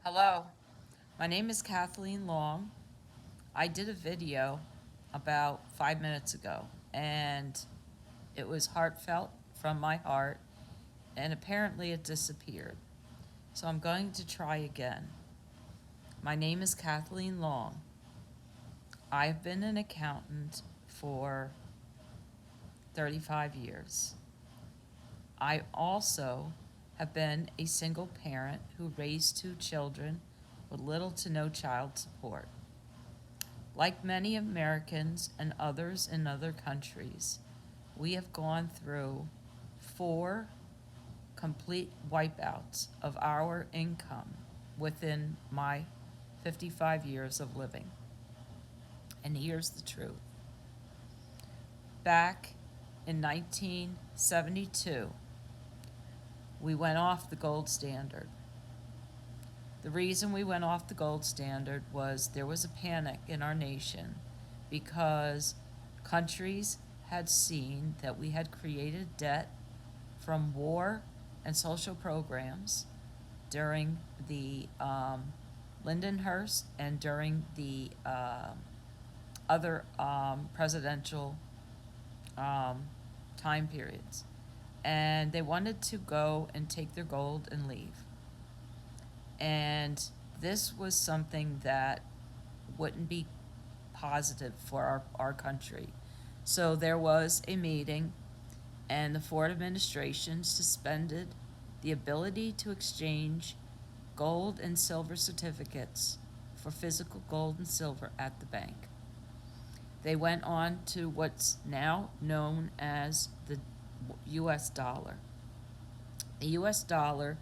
Hello, my name is Kathleen Long. I did a video about 5 minutes ago, and it was heartfelt from my heart, and apparently it disappeared. So I'm going to try again. My name is Kathleen Long. I've been an accountant for 35 years. I also have been a single parent who raised two children with little to no child support. Like many Americans and others in other countries, we have gone through four complete wipeouts of our income within my 55 years of living. And here's the truth. Back in 1972, we went off the gold standard. The reason we went off the gold standard was there was a panic in our nation because countries had seen that we had created debt from war and social programs during the Lindenhurst and during the other presidential time periods. And they wanted to go and take their gold and leave. And this was something that wouldn't be positive for our country. So there was a meeting, and the Ford administration suspended the ability to exchange gold and silver certificates for physical gold and silver at the bank. They went on to what's now known as the US dollar. The US dollar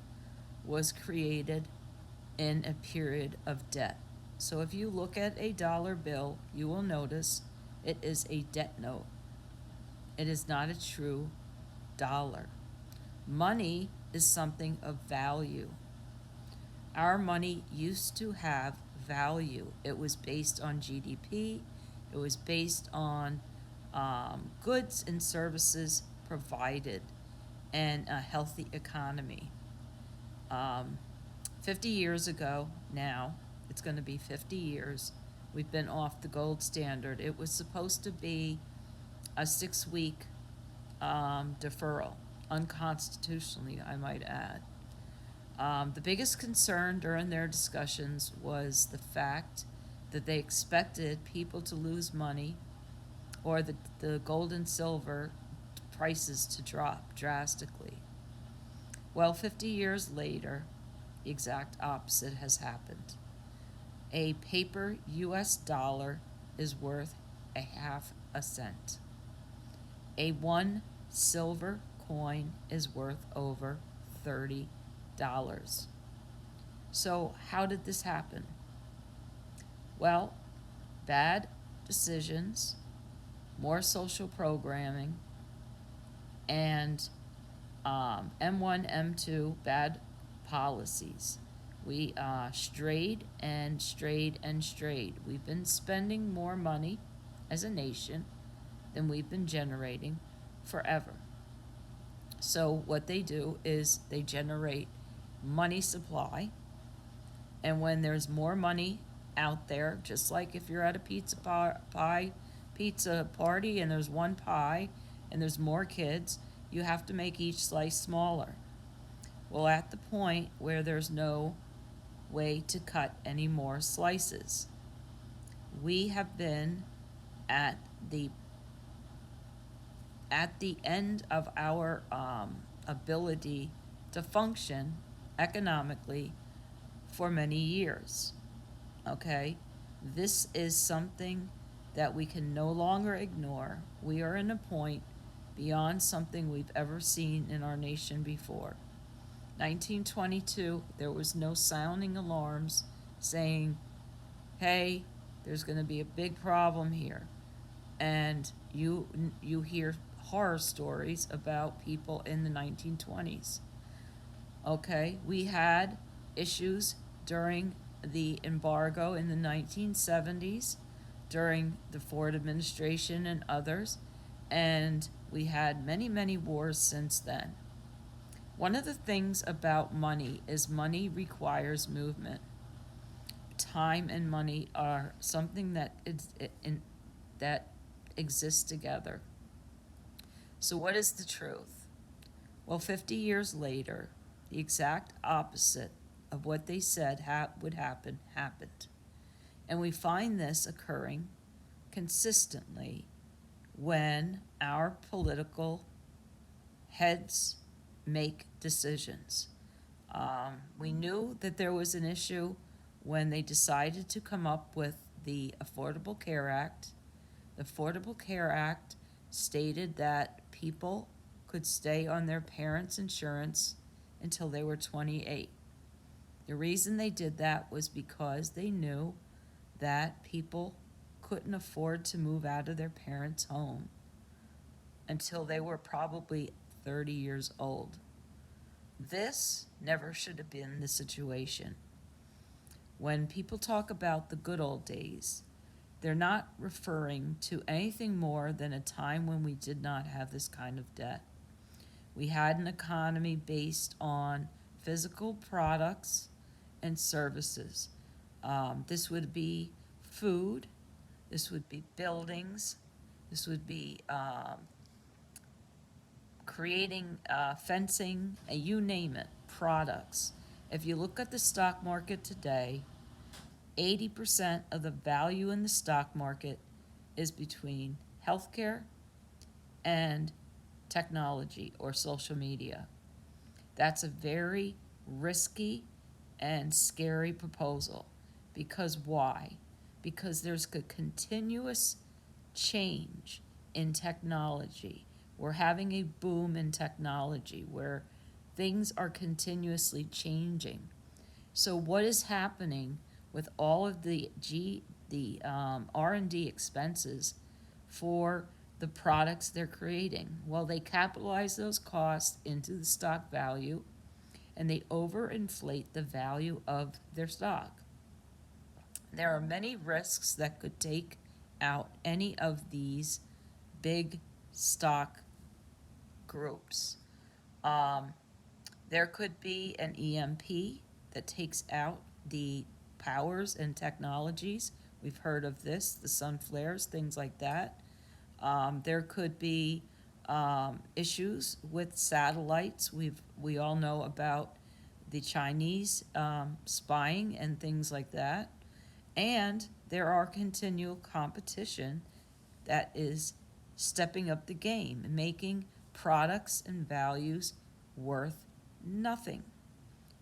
was created in a period of debt. So if you look at a dollar bill, you will notice it is a debt note. It is not a true dollar. Money is something of value. Our money used to have value. It was based on GDP. It was based on goods and services provided and a healthy economy. 50 years ago now, it's going to be 50 years, we've been off the gold standard. It was supposed to be a 6-week deferral, unconstitutionally, I might add. The biggest concern during their discussions was the fact that they expected people to lose money or the gold and silver prices to drop drastically. Well, 50 years later, the exact opposite has happened. A paper US dollar is worth a half a cent. A 1 silver coin is worth over $30. So, how did this happen? Well, bad decisions, more social programming, and M1, M2, bad policies. We strayed and strayed and strayed. We've been spending more money as a nation than we've been generating forever. So what they do is they generate money supply, and when there's more money out there, just like if you're at a pizza party and there's one pie and there's more kids, you have to make each slice smaller. Well, at the point where there's no way to cut any more slices, we have been at the end of our ability to function economically for many years. Okay? This is something that we can no longer ignore. We are in a point beyond something we've ever seen in our nation before. 1922, there was no sounding alarms saying, hey, there's going to be a big problem here. And you hear horror stories about people in the 1920s. Okay, we had issues during the embargo in the 1970s, during the Ford administration and others, and we had many, many wars since then. One of the things about money is money requires movement. Time and money are something that exists together. So what is the truth? Well, 50 years later, the exact opposite of what they said would happen happened. And we find this occurring consistently when our political heads make decisions. We knew that there was an issue when they decided to come up with the Affordable Care Act. The Affordable Care Act stated that people could stay on their parents' insurance until they were 28. The reason they did that was because they knew that people couldn't afford to move out of their parents' home until they were probably 30 years old. This never should have been the situation. When people talk about the good old days, they're not referring to anything more than a time when we did not have this kind of debt. We had an economy based on physical products and services. This would be food, this would be buildings, this would be creating fencing, you name it, products. If you look at the stock market today, 80% of the value in the stock market is between healthcare and technology or social media. That's a very risky and scary proposal. Because why? Because there's a continuous change in technology. We're having a boom in technology where things are continuously changing. So what is happening with all of the R&D expenses for the products they're creating? Well, they capitalize those costs into the stock value, and they overinflate the value of their stock. There are many risks that could take out any of these big stock groups. There could be an EMP that takes out the powers and technologies. We've heard of this, the sun flares, things like that. There could be issues with satellites. We all know about the Chinese spying and things like that. And there are continual competition that is stepping up the game and making products and values worth nothing.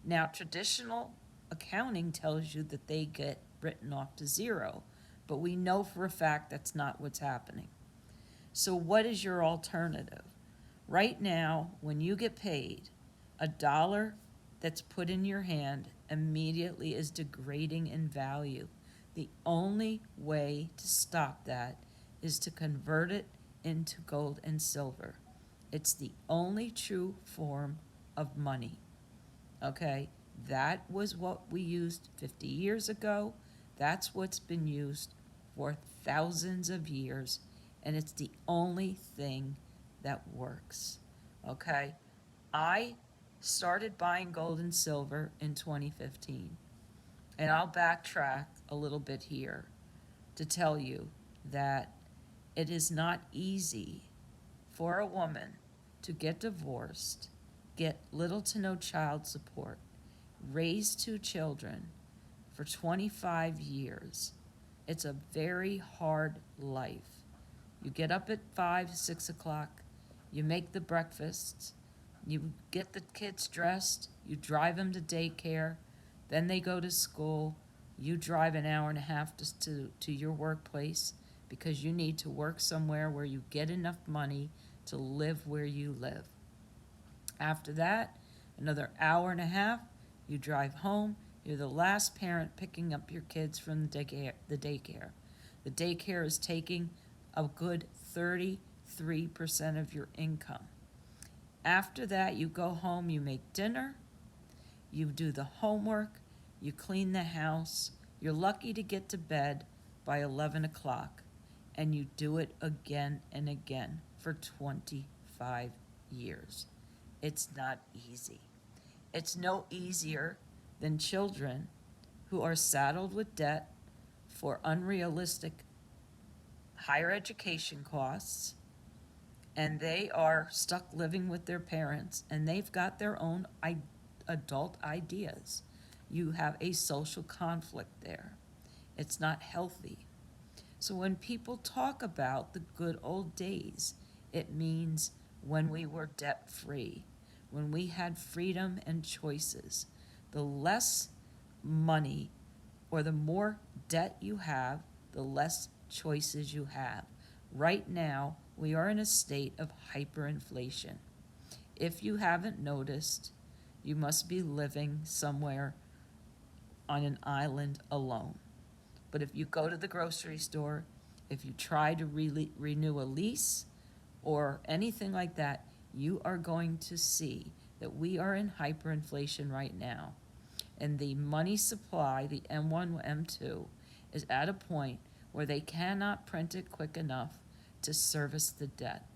Now, traditional accounting tells you that they get written off to zero, but we know for a fact that's not what's happening. So what is your alternative? Right now, when you get paid, a dollar that's put in your hand immediately is degrading in value. The only way to stop that is to convert it into gold and silver. It's the only true form of money. Okay? That was what we used 50 years ago. That's what's been used for thousands of years, and it's the only thing that works. Okay? I started buying gold and silver in 2015, and I'll backtrack a little bit here to tell you that it is not easy for a woman to get divorced, get little to no child support, raise two children for 25 years. It's a very hard life. You get up at 5, 6 o'clock, you make the breakfasts, you get the kids dressed, you drive them to daycare, then they go to school, you drive an hour and a half to your workplace because you need to work somewhere where you get enough money to live where you live. After that, another hour and a half, you drive home. You're the last parent picking up your kids from the daycare. The daycare is taking a good 33% of your income. After that, you go home, you make dinner, you do the homework, you clean the house. You're lucky to get to bed by 11 o'clock, and you do it again and again for 25 years. It's not easy. It's no easier than children who are saddled with debt for unrealistic higher education costs, and they are stuck living with their parents, and they've got their own adult ideas. You have a social conflict there. It's not healthy. So when people talk about the good old days, it means when we were debt free, when we had freedom and choices. The less money or the more debt you have, the less choices you have. Right now, we are in a state of hyperinflation. If you haven't noticed, you must be living somewhere on an island alone. But if you go to the grocery store, if you try to renew a lease or anything like that, you are going to see that we are in hyperinflation right now. And the money supply, the M1, M2, is at a point where they cannot print it quick enough to service the debt.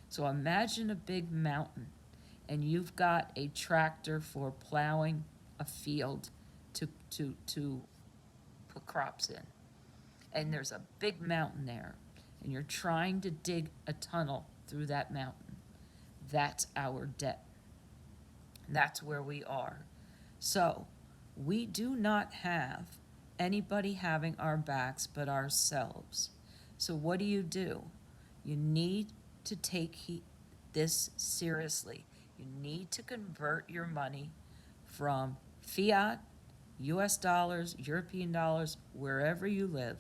So imagine a big mountain, and you've got a tractor for plowing a field to put crops in. And there's a big mountain there, and you're trying to dig a tunnel through that mountain. That's our debt. That's where we are. So, we do not have anybody having our backs but ourselves. So, what do? You need to take this seriously. You need to convert your money from fiat, US dollars, European dollars, wherever you live,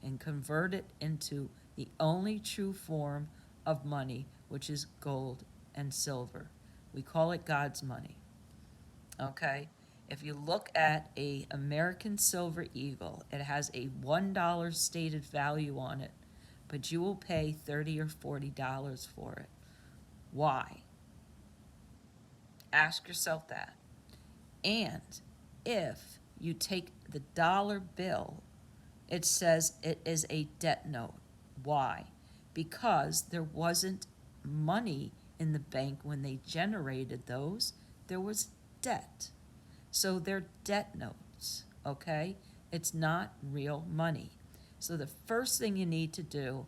and convert it into the only true form of money, which is gold and silver. We call it God's money. Okay? If you look at a American Silver Eagle, it has a $1 stated value on it, but you will pay $30 or $40 for it. Why? Ask yourself that. And if you take the dollar bill, it says it is a debt note. Why? Because there wasn't money in the bank when they generated those, there was debt. So they're debt notes, okay? It's not real money. So the first thing you need to do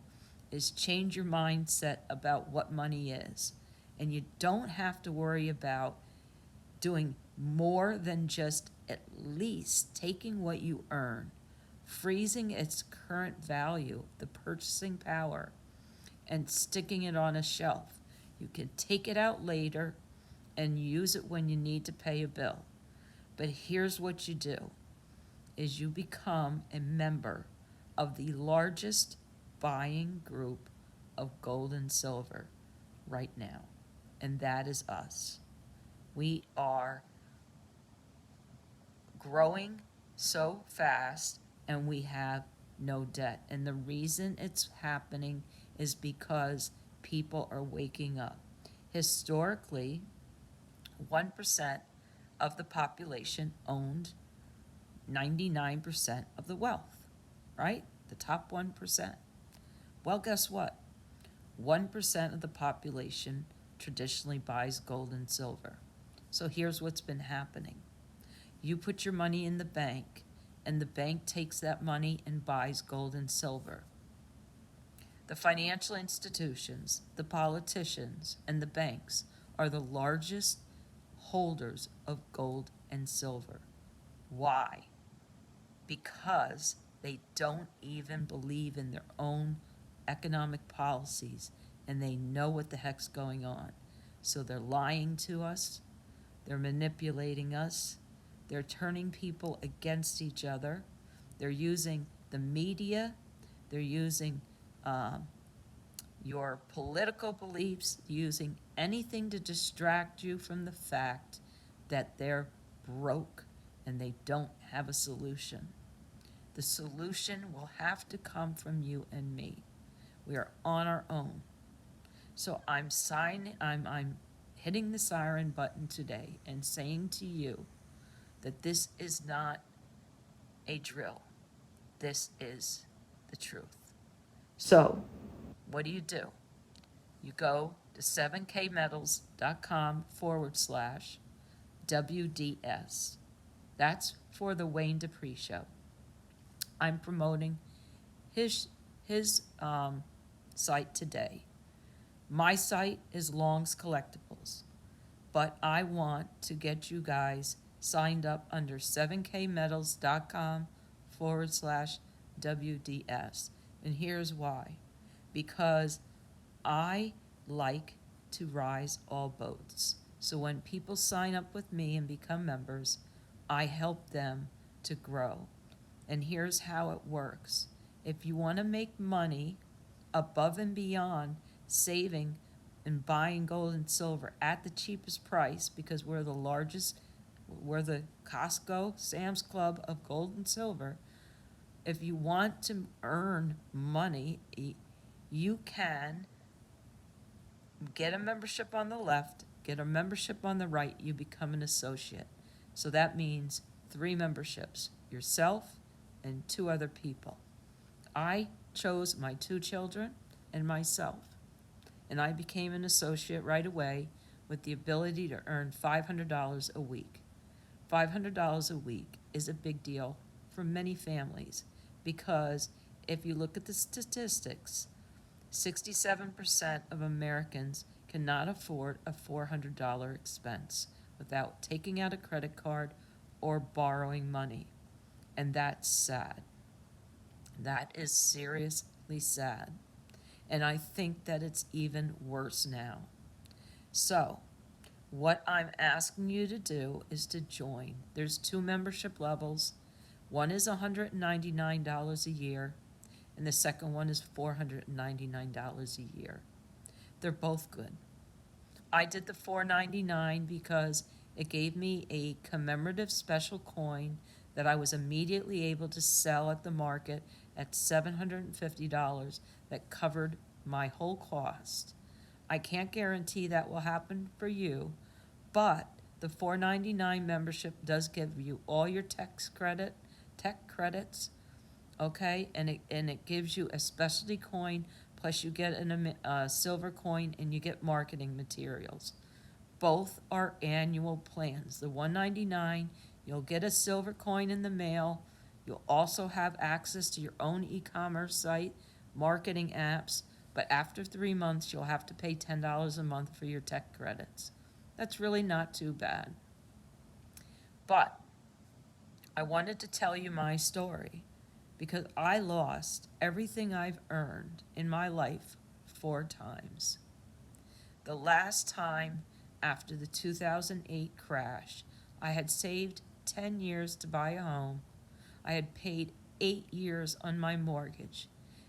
is change your mindset about what money is. And you don't have to worry about doing more than just at least taking what you earn, freezing its current value, the purchasing power, and sticking it on a shelf. You can take it out later and use it when you need to pay a bill. But here's what you do, is you become a member of the largest buying group of gold and silver right now, and that is us. We are growing so fast, and we have no debt. And the reason it's happening is because people are waking up. Historically, 1% of the population owned 99% of the wealth, right? The top 1%. Well, guess what? 1% of the population traditionally buys gold and silver. So here's what's been happening. You put your money in the bank, and the bank takes that money and buys gold and silver. The financial institutions, the politicians, and the banks are the largest holders of gold and silver. Why? Because they don't even believe in their own economic policies, and they know what the heck's going on. So they're lying to us, they're manipulating us, they're turning people against each other, they're using the media, they're using your political beliefs, using anything to distract you from the fact that they're broke and they don't have a solution. The solution will have to come from you and me. We are on our own. So I'm hitting the siren button today and saying to you that this is not a drill. This is the truth. So, what do? You go to 7kmetals.com/WDS. That's for the Wayne Dupree Show. I'm promoting his site today. My site is Long's Collectibles, but I want to get you guys signed up under 7kmetals.com/WDS. And here's why. Because I like to rise all boats. So when people sign up with me and become members, I help them to grow. And here's how it works. If you want to make money above and beyond saving and buying gold and silver at the cheapest price, because we're the Costco, Sam's Club of gold and silver. If you want to earn money, you can get a membership on the left, get a membership on the right, you become an associate. So that means 3 memberships, yourself and 2 other people. I chose my 2 children and myself, and I became an associate right away with the ability to earn $500 a week. $500 a week is a big deal for many families because if you look at the statistics, 67% of Americans cannot afford a $400 expense without taking out a credit card or borrowing money. And that's sad. That is seriously sad. And I think that it's even worse now. So, what I'm asking you to do is to join. There's 2 membership levels. One is $199 a year, and the second one is $499 a year. They're both good. I did the $499 because it gave me a commemorative special coin that I was immediately able to sell at the market at $750 that covered my whole cost. I can't guarantee that will happen for you, but the $499 membership does give you all your tech credits, okay? And it gives you a specialty coin, plus you get a silver coin, and you get marketing materials. Both are annual plans. The $199, you'll get a silver coin in the mail. You'll also have access to your own e-commerce site, marketing apps, but after 3 months, you'll have to pay $10 a month for your tech credits. That's really not too bad. But I wanted to tell you my story because I lost everything I've earned in my life 4 times. The last time after the 2008 crash, I had saved 10 years to buy a home. I had paid 8 years on my mortgage,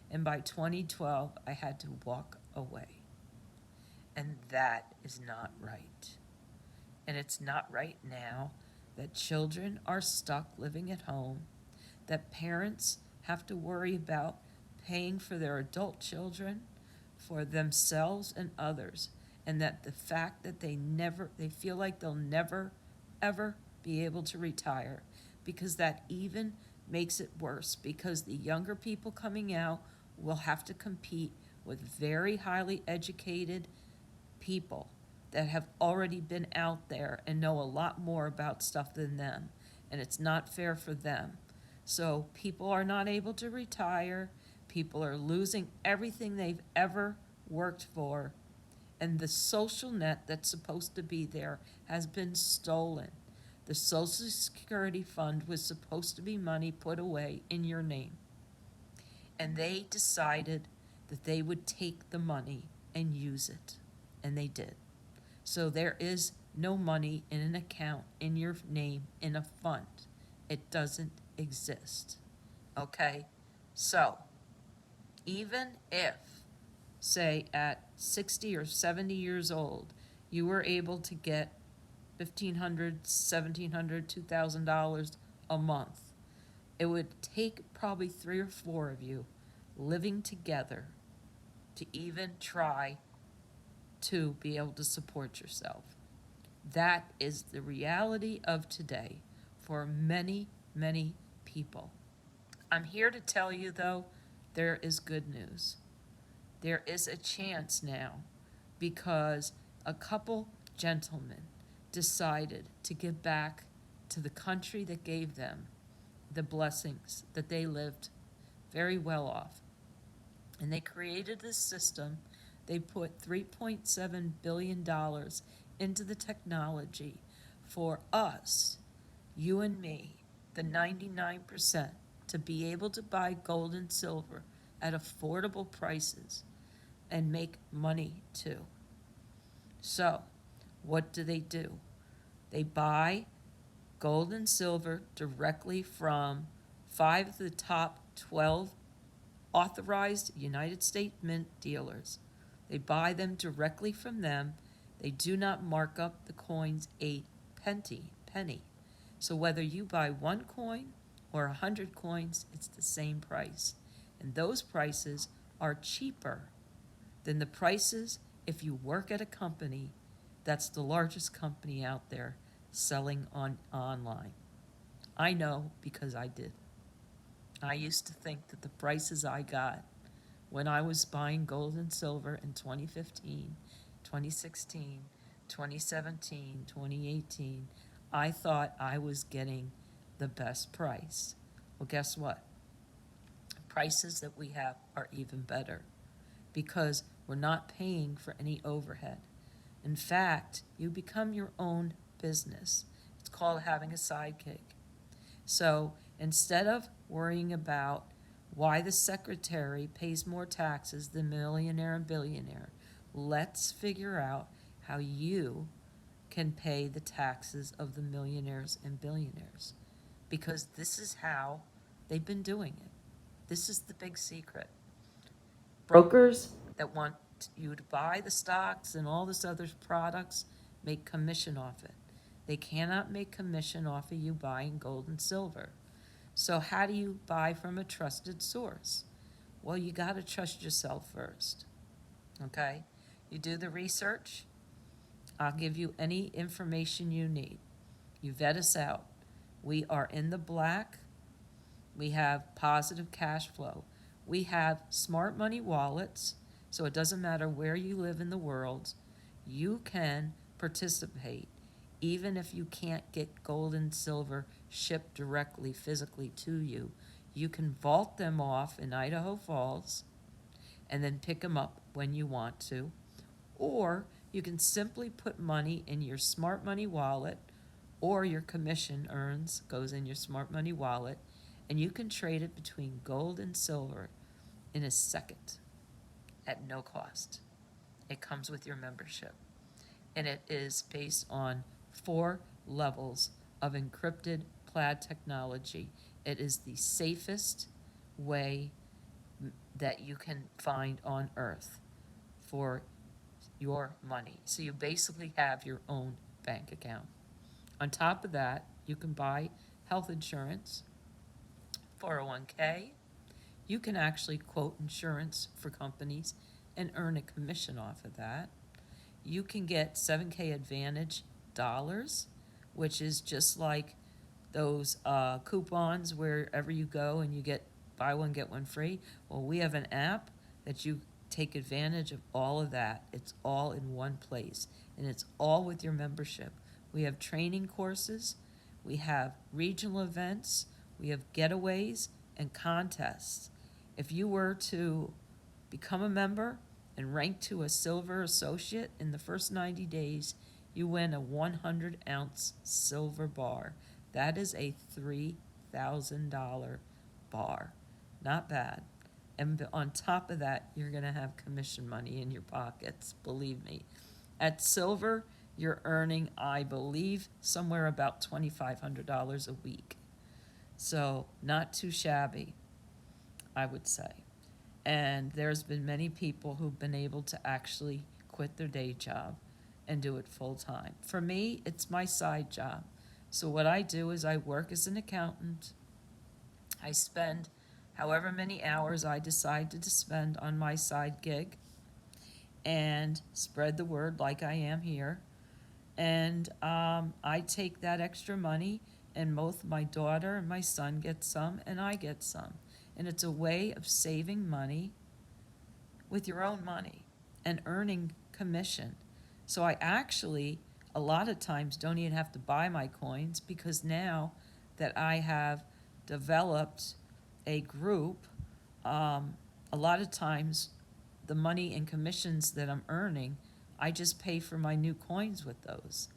and by 2012, I had to walk away. And that is not right. And it's not right now that children are stuck living at home, that parents have to worry about paying for their adult children, for themselves and others, and that the fact that they feel like they'll never, ever be able to retire, because that even makes it worse, because the younger people coming out will have to compete with very highly educated people that have already been out there and know a lot more about stuff than them, and it's not fair for them. So people are not able to retire, people are losing everything they've ever worked for, and the social net that's supposed to be there has been stolen. The Social Security Fund was supposed to be money put away in your name, and they decided that they would take the money and use it, and they did. So there is no money in an account in your name in a fund. It doesn't exist. Okay? So, even if, say, at 60 or 70 years old, you were able to get $1,500, $1,700, $2,000 a month, it would take probably 3 or 4 of you living together to even try to be able to support yourself. That is the reality of today for many, many people. I'm here to tell you, though, there is good news. There is a chance now because a couple gentlemen decided to give back to the country that gave them the blessings that they lived very well off. And they created this system. They put $3.7 billion into the technology for us, you and me, the 99%, to be able to buy gold and silver at affordable prices and make money too. So, what do? They buy gold and silver directly from 5 of the top 12 authorized United States Mint dealers. They buy them directly from them. They do not mark up the coins a penny. So whether you buy one coin or 100 coins, it's the same price. And those prices are cheaper than the prices if you work at a company that's the largest company out there selling online. I know because I did. I used to think that the prices I got when I was buying gold and silver in 2015, 2016, 2017, 2018, I thought I was getting the best price. Well, guess what? Prices that we have are even better because we're not paying for any overhead. In fact, you become your own business. It's called having a sidekick. So instead of worrying about why the secretary pays more taxes than millionaire and billionaire, let's figure out how you can pay the taxes of the millionaires and billionaires. Because this is how they've been doing it. This is the big secret. Brokers that want you to buy the stocks and all this other products make commission off it. They cannot make commission off of you buying gold and silver. So how do you buy from a trusted source? Well, you got to trust yourself first, okay? You do the research. I'll give you any information you need. You vet us out. We are in the black. We have positive cash flow. We have smart money wallets, so it doesn't matter where you live in the world. You can participate even if you can't get gold and silver shipped directly physically to you. You can vault them off in Idaho Falls and then pick them up when you want to. Or you can simply put money in your smart money wallet, or your commission goes in your smart money wallet, and you can trade it between gold and silver in a second at no cost. It comes with your membership. And it is based on 4 levels of encrypted plaid technology. It is the safest way that you can find on Earth for your money. So you basically have your own bank account. On top of that, you can buy health insurance, 401k. You can actually quote insurance for companies and earn a commission off of that. You can get 7K Advantage dollars, which is just like those coupons wherever you go and you get buy one, get one free. Well, we have an app that you take advantage of all of that. It's all in one place, and it's all with your membership. We have training courses, we have regional events, we have getaways and contests. If you were to become a member and rank to a silver associate in the first 90 days, you win a 100-ounce silver bar. That is a $3,000 bar. Not bad. And on top of that, you're going to have commission money in your pockets, believe me. At silver, you're earning, I believe, somewhere about $2,500 a week. So not too shabby, I would say. And there's been many people who've been able to actually quit their day job and do it full time. For me, it's my side job. So what I do is I work as an accountant. I spend however many hours I decide to spend on my side gig and spread the word like I am here. And I take that extra money, and both my daughter and my son get some, and I get some. And it's a way of saving money with your own money and earning commission. So I actually, a lot of times, don't even have to buy my coins, because now that I have developed a group, a lot of times the money and commissions that I'm earning, I just pay for my new coins with those.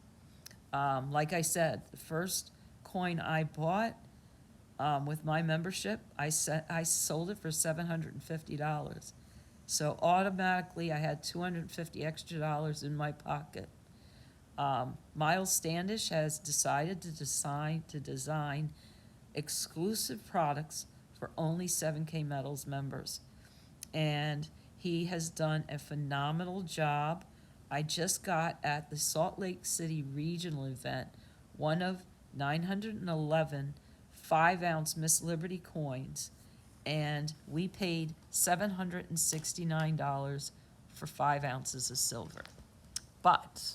Like I said, the first coin I bought, with my membership, I sold it for $750. So automatically, I had $250 extra in my pocket. Miles Standish has decided to design exclusive products for only 7K Metals members, and he has done a phenomenal job. I just got at the Salt Lake City regional event one of 911 5-ounce Miss Liberty coins, and we paid $769 for 5 ounces of silver. But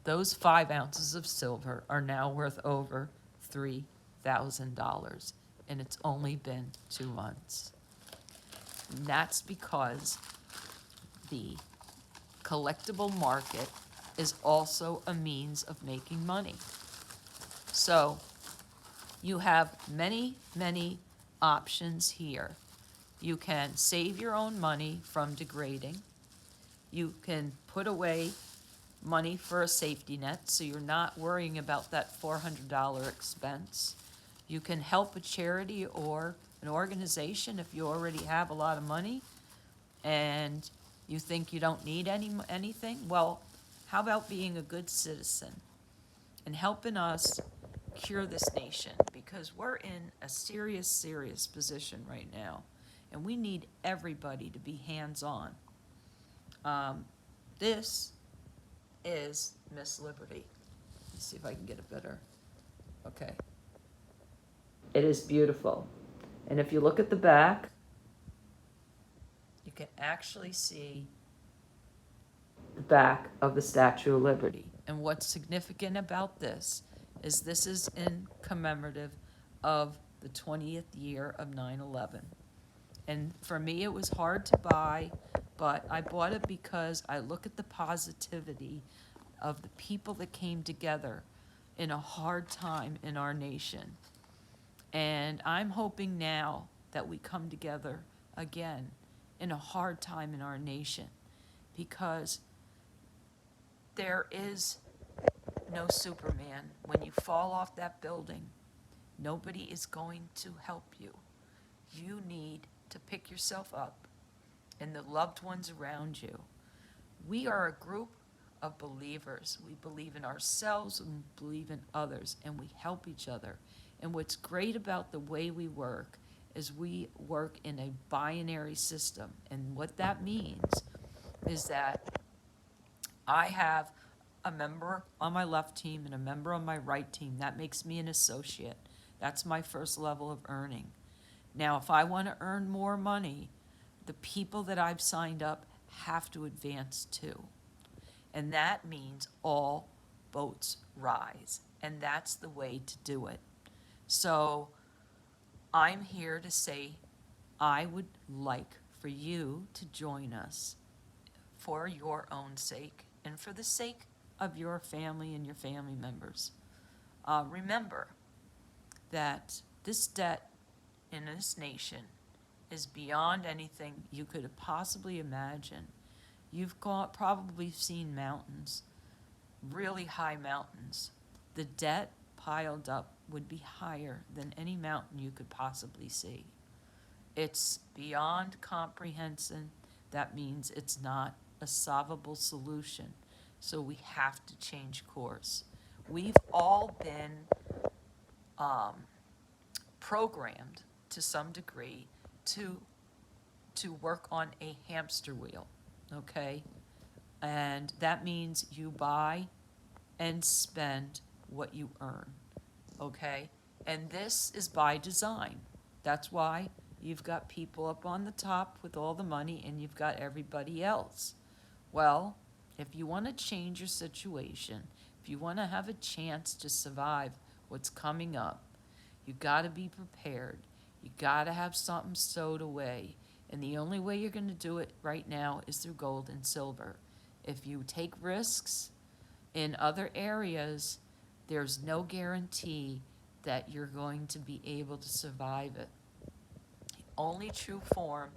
those 5 ounces of silver are now worth over $3,000, and it's only been 2 months. And that's because the collectible market is also a means of making money. So you have many, many options here. You can save your own money from degrading. You can put away money for a safety net, so you're not worrying about that $400 expense. You can help a charity or an organization if you already have a lot of money and you think you don't need anything. Well, how about being a good citizen and helping us cure this nation? Because we're in a serious, serious position right now, and we need everybody to be hands-on. This is Miss Liberty. Let's see if I can get it better. Okay. It is beautiful. And if you look at the back, you can actually see the back of the Statue of Liberty. And what's significant about this is in commemorative of the 20th year of 9/11. And for me, it was hard to buy, but I bought it because I look at the positivity of the people that came together in a hard time in our nation. And I'm hoping now that we come together again in a hard time in our nation, because there is no Superman. When you fall off that building, nobody is going to help you. You need to pick yourself up and the loved ones around you. We are a group of believers. We believe in ourselves and believe in others, and we help each other. And what's great about the way we work is we work in a binary system. And what that means is that I have a member on my left team and a member on my right team. That makes me an associate. That's my first level of earning. Now, if I want to earn more money, the people that I've signed up have to advance too. And that means all boats rise. And that's the way to do it. So I'm here to say I would like for you to join us for your own sake and for the sake of your family and your family members. Remember that this debt in this nation is beyond anything you could possibly imagine. You've probably seen mountains, really high mountains. The debt piled up would be higher than any mountain you could possibly see. It's beyond comprehension. That means it's not a solvable solution. So we have to change course. We've all been programmed to some degree to work on a hamster wheel, okay? And that means you buy and spend what you earn, okay? And this is by design. That's why you've got people up on the top with all the money and you've got everybody else. Well, if you want to change your situation, if you want to have a chance to survive what's coming up, you got to be prepared. You got to have something stowed away. And the only way you're going to do it right now is through gold and silver. If you take risks in other areas, there's no guarantee that you're going to be able to survive it. The only true form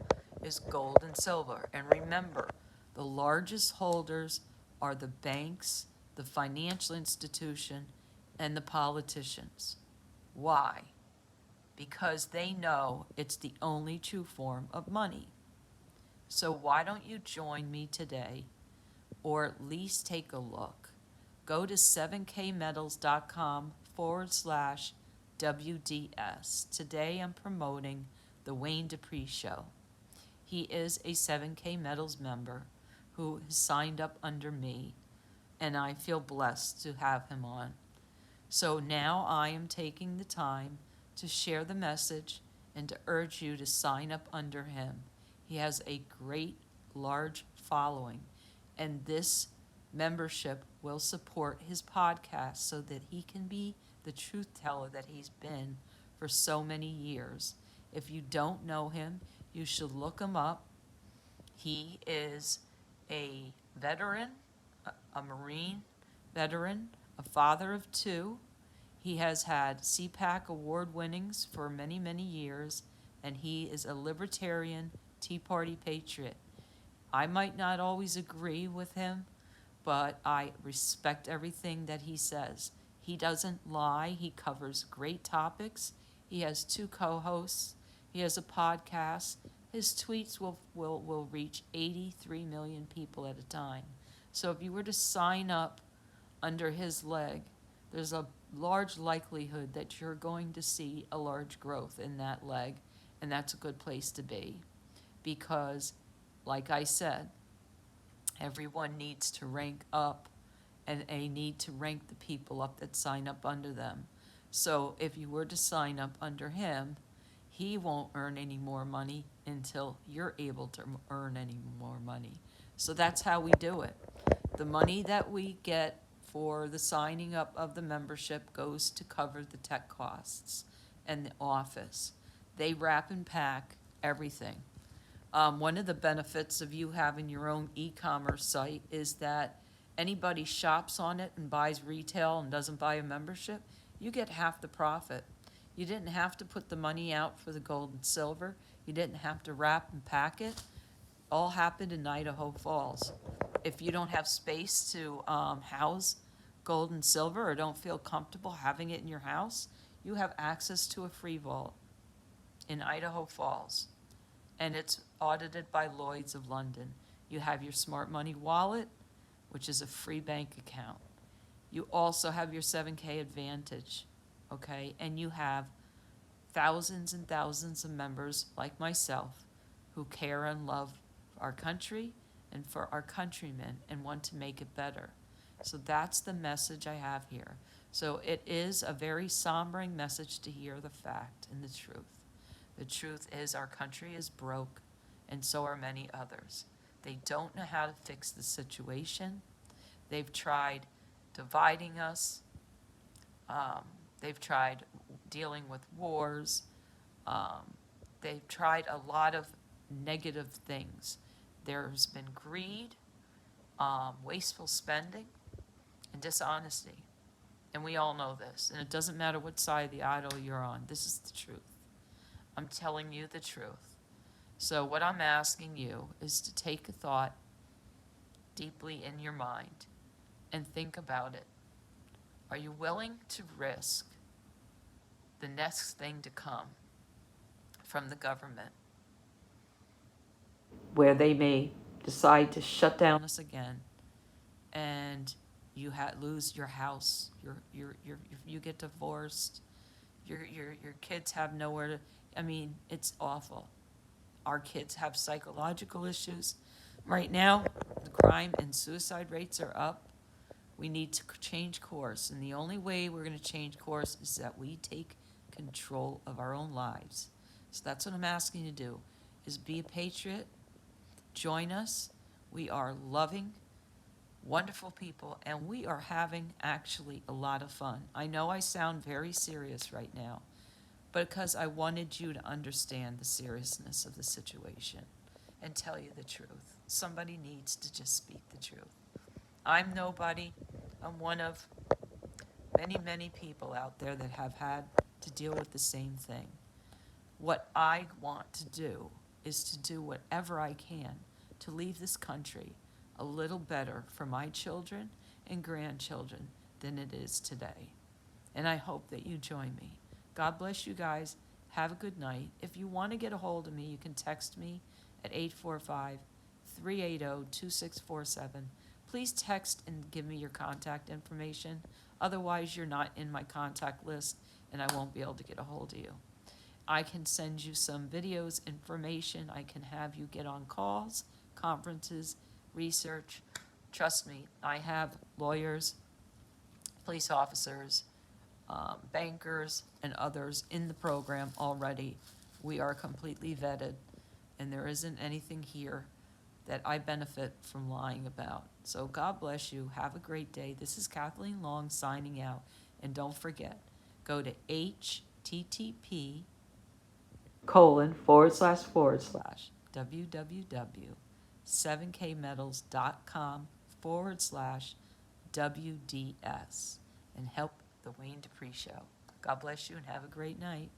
is gold and silver. And remember, the largest holders are the banks, the financial institution, and the politicians. Why? Because they know it's the only true form of money. So why don't you join me today, or at least take a look? Go to 7kmetals.com/WDS. Today I'm promoting the Wayne Dupree Show. He is a 7K Metals member who has signed up under me, and I feel blessed to have him on. So now I am taking the time to share the message and to urge you to sign up under him. He has a great, large following, and this membership will support his podcast so that he can be the truth teller that he's been for so many years. If you don't know him, you should look him up. He is a veteran, a Marine veteran, a father of two. He has had CPAC award winnings for many, many years, and he is a libertarian Tea Party patriot. I might not always agree with him, but I respect everything that he says. He doesn't lie. He covers great topics. He has 2 co-hosts. He has a podcast. His tweets will reach 83 million people at a time. So if you were to sign up under his leg, there's a large likelihood that you're going to see a large growth in that leg, and that's a good place to be. Because, like I said, everyone needs to rank up, and they need to rank the people up that sign up under them. So if you were to sign up under him, he won't earn any more money until you're able to earn any more money. So that's how we do it. The money that we get for the signing up of the membership goes to cover the tech costs and the office. They wrap and pack everything. One of the benefits of you having your own e-commerce site is that anybody shops on it and buys retail and doesn't buy a membership, you get half the profit. You didn't have to put the money out for the gold and silver. You didn't have to wrap and pack it. All happened in Idaho Falls. If you don't have space to house gold and silver, or don't feel comfortable having it in your house, you have access to a free vault in Idaho Falls, and it's audited by Lloyd's of London. You have your smart money wallet, which is a free bank account. You also have your 7K Advantage, okay? And you have thousands and thousands of members like myself who care and love our country and for our countrymen and want to make it better. So that's the message I have here. So it is a very sombering message to hear the fact and the truth. The truth is our country is broke, and so are many others. They don't know how to fix the situation. They've tried dividing us. They've tried dealing with wars. They've tried a lot of negative things. There's been greed, wasteful spending, and dishonesty. And we all know this. And it doesn't matter what side of the aisle you're on. This is the truth. I'm telling you the truth. So what I'm asking you is to take a thought deeply in your mind and think about it. Are you willing to risk the next thing to come from the government, where they may decide to shut down us again, and you lose your house, you get divorced, your kids have nowhere to, I mean, it's awful. Our kids have psychological issues. Right now, the crime and suicide rates are up. We need to change course, and the only way we're going to change course is that we take control of our own lives. So that's what I'm asking you to do, is be a patriot. Join us. We are loving, wonderful people, and we are having actually a lot of fun. I know I sound very serious right now, but because I wanted you to understand the seriousness of the situation and tell you the truth. Somebody needs to just speak the truth. I'm nobody. I'm one of many, many people out there that have had to deal with the same thing. What I want to do is to do whatever I can to leave this country a little better for my children and grandchildren than it is today. And I hope that you join me. God bless you guys. Have a good night. If you want to get a hold of me, you can text me at 845-380-2647. Please text and give me your contact information. Otherwise, you're not in my contact list and I won't be able to get a hold of you. I can send you some videos, information. I can have you get on calls, conferences, research. Trust me, I have lawyers, police officers, bankers, and others in the program already. We are completely vetted, and there isn't anything here that I benefit from lying about. So God bless you. Have a great day. This is Kathleen Long signing out. And don't forget, go to http://www.7kmetals.com/WDS and help the Wayne Dupree Show. God bless you and have a great night.